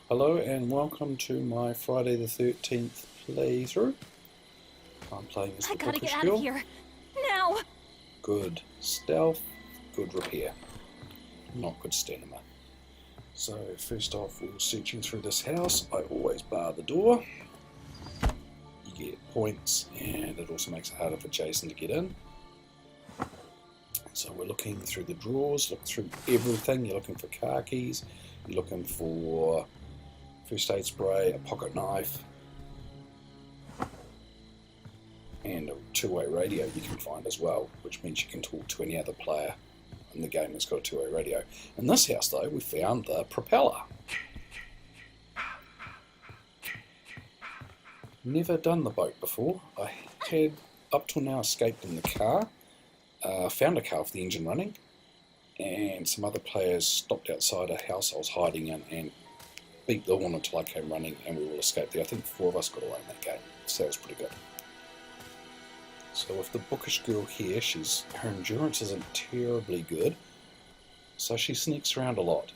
Hello and welcome to my Friday the 13th playthrough. I'm playing as the I gotta Bookish get out Girl. of here. Now! Good stealth, good repair. Not good stamina. So first off, we're searching through this house. I always bar the door. You get points and it also makes it harder for Jason to get in. So we're looking through the drawers, look through everything. You're looking for car keys, you're looking for first aid spray, a pocket knife, and a two-way radio you can find as well, which means you can talk to any other player in the game that's got a two-way radio. In this house though, we found the propeller. Never done the boat before. I had up till now escaped in the car, found a car with the engine running, and some other players stopped outside a house I was hiding in and beat the horn until I came running, and we all escaped there. I think 4 of us got away in that game, so that was pretty good. So with the Bookish Girl here, her endurance isn't terribly good, so she sneaks around a lot.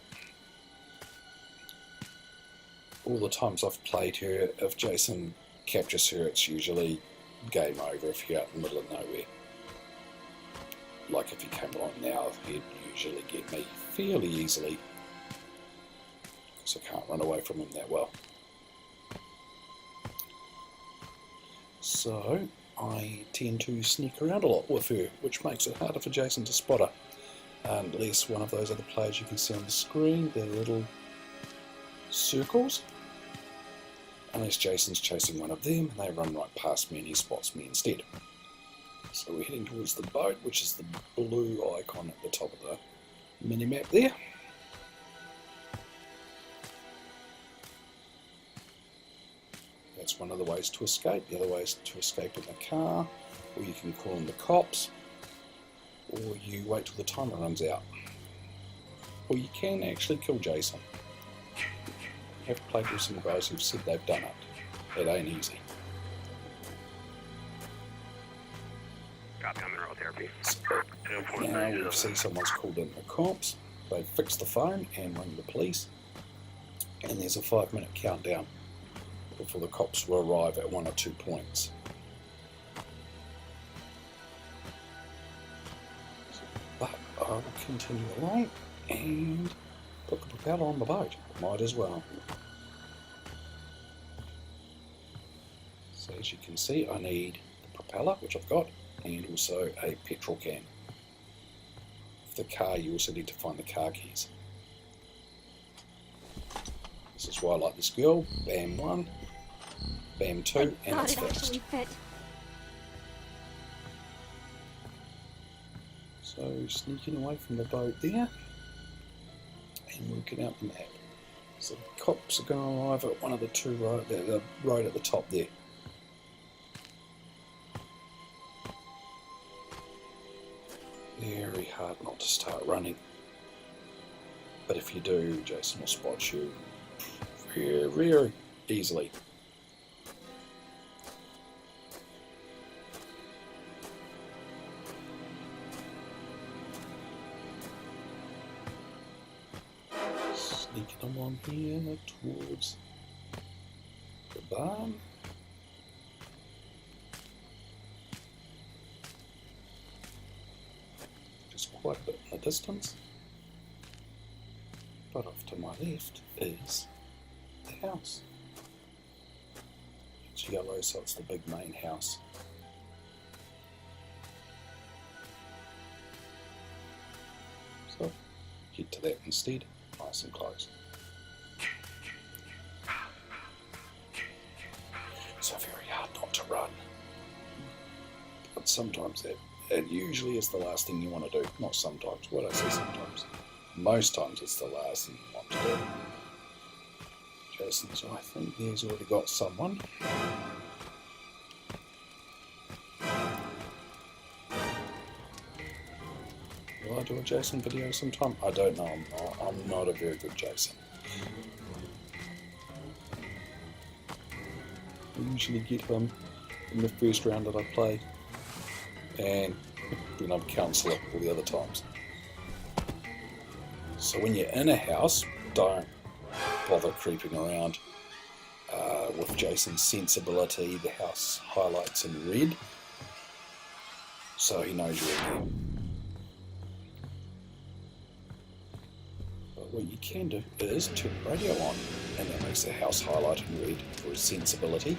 All the times I've played her, if Jason captures her, it's usually game over if you're out in the middle of nowhere. Like if he came along now, he'd usually get me fairly easily, so I can't run away from him that well. So I tend to sneak around a lot with her, which makes it harder for Jason to spot her. Unless one of those other players you can see on the screen, they're little circles. Unless Jason's chasing one of them, and they run right past me and he spots me instead. So we're heading towards the boat, which is the blue icon at the top of the mini-map there. That's one of the ways to escape. The other way is to escape in the car, or you can call in the cops, or you wait till the timer runs out. Or you can actually kill Jason. I've played with some guys who've said they've done it. It ain't easy. Copy on mineral therapy. So now we see someone's called in the cops, they fix the phone and ring the police, and there's a 5-minute countdown before the cops will arrive at 1 or 2 points. But I will continue along and put the propeller on the boat. Might as well. So as you can see, I need the propeller, which I've got, and also a petrol can. For the car, you also need to find the car keys. This is why I like this girl. Bam 1, bam 2, and God, it's it fixed. actually fit. So sneaking away from the boat there, and working out the map. So the cops are going to arrive at one of the 2 right there, the road at the top there. Very hard not to start running. But if you do, Jason will spot you very, very easily. Sneaking along here towards the barn. Just quite a bit in the distance. But off to my left is the house. It's yellow, so it's the big main house. So get to that instead, nice and close. So very hard not to run. But sometimes it usually is the last thing you want to do. Not sometimes, what I say sometimes. Most times it's the last thing you want to do. Jason, so I think he's already got someone. Will I do a Jason video sometime? I don't know, I'm not a very good Jason. I usually get him in the first round that I play, and then I'd cancel it all the other times. So when you're in a house, don't bother creeping around. With Jason's sensibility, the house highlights in red, so he knows you're there. But what you can do is turn the radio on, and that makes the house highlight in red for his sensibility,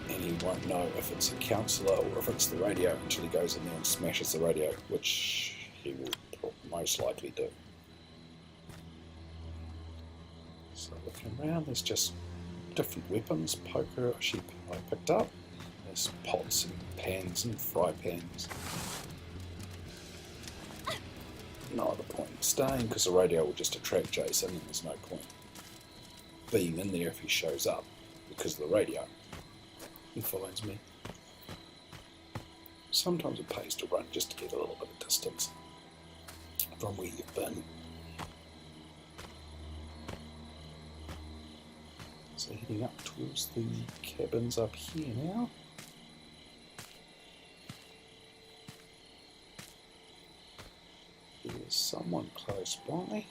and he won't know if it's a counsellor or if it's the radio until he goes in there and smashes the radio, which he will most likely do. So looking around, there's just different weapons. Poker sheep I picked up. There's pots and pans and fry pans. No other point in staying because the radio will just attract Jason, and there's no point being in there if he shows up because of the radio. He follows me. Sometimes it pays to run just to get a little bit of distance from where you've been. So heading up towards the cabins up here now. There's someone close by. You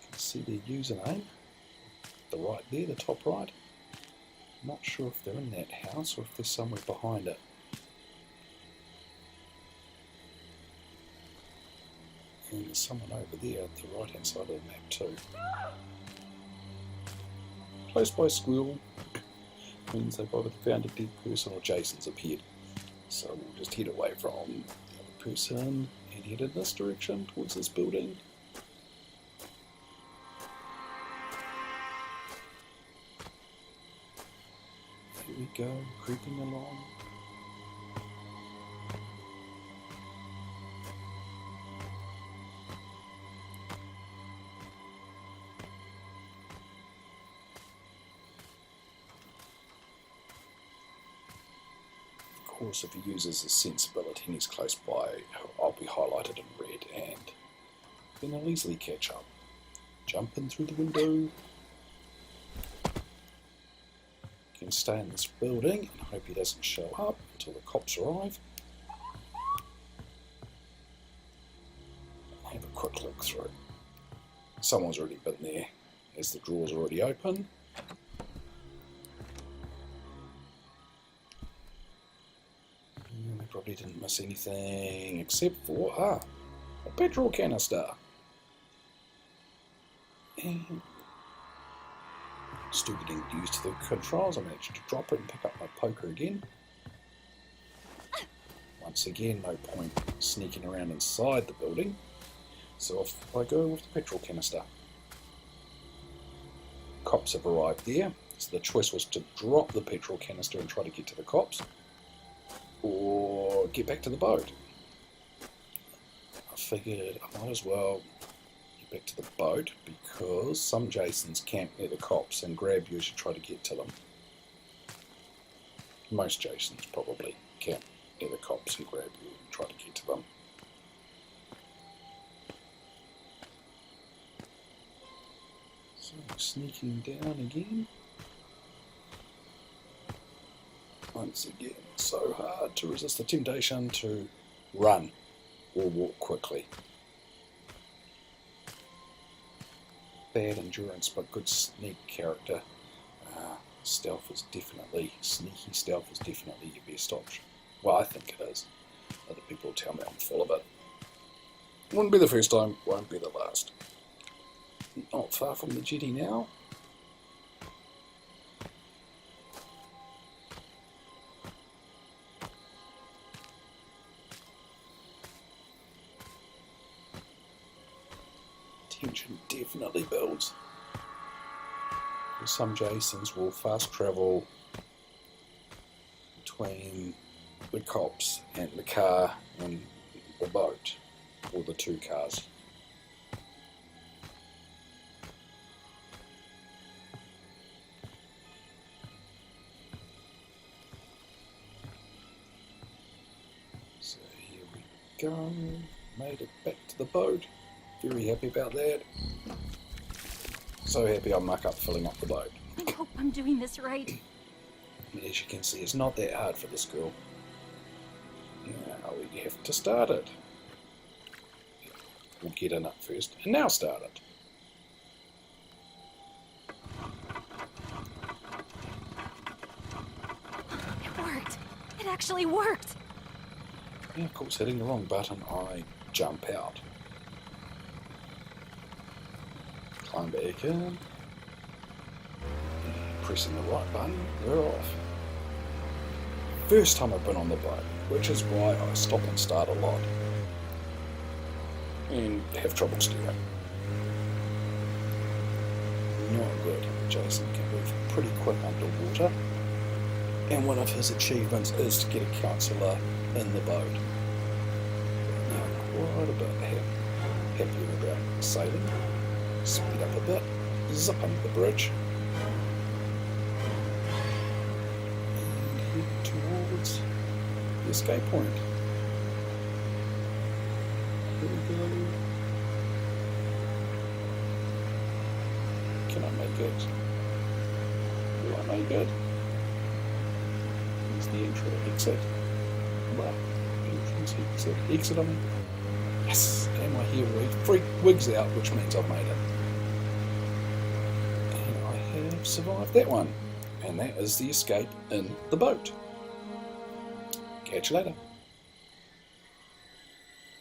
can see their username. The right there, the top right. Not sure if they're in that house or if they're somewhere behind it. And there's someone over there at the right hand side of the map too. Close by squirrel means they've either found a dead person or Jason's appeared. So we'll just head away from the other person and head in this direction towards this building. Here we go, creeping along. Of course, if he uses his sensibility and he's close by, I'll be highlighted in red, and then I'll easily catch up. Jump in through the window. Can stay in this building and hope he doesn't show up until the cops arrive. I'll have a quick look through. Someone's already been there, as the drawer's already open. And they probably didn't miss anything except for a petrol canister. And still getting used to the controls. I managed to drop it and pick up my poker again. Once again, no point sneaking around inside the building, so off I go with the petrol canister. Cops have arrived there, so the choice was to drop the petrol canister and try to get to the cops, or get back to the boat. I figured I might as well back to the boat because some Jasons camp near the cops and grab you as you try to get to them. Most Jasons probably camp near the cops and grab you and try to get to them. So sneaking down again. Once again, so hard to resist the temptation to run or walk quickly. Bad endurance but good sneak character. Sneaky stealth is definitely your best option. Well, I think it is. Other people tell me I'm full of it. Wouldn't be the first time, won't be the last. Not far from the jetty now. Tension definitely builds. Some Jasons will fast travel between the cops and the car and the boat, or the two cars. So here we go, made it back to the boat. Very happy about that. So happy I'll muck up filling up the boat. I hope I'm doing this right. As you can see, it's not that hard for this girl. Now we have to start it. We'll get in it first, and now start it. actually worked! Yeah, of course, hitting the wrong button, I jump out. Climb back in. And pressing the right button, we're off. First time I've been on the boat, which is why I stop and start a lot. And have trouble steering. Not good. Jason can move pretty quick underwater. And one of his achievements is to get a counsellor in the boat. Now, quite a bit happier about sailing. Speed up a bit, zip under the bridge, and head towards the escape point. Here we go. Can I make it? Will I make it? Here's the intro, exit. Well, entrance, exit, I mean. Yes, and my hair wigs out, which means I've made it. And I have survived that one. And that is the escape in the boat. Catch you later.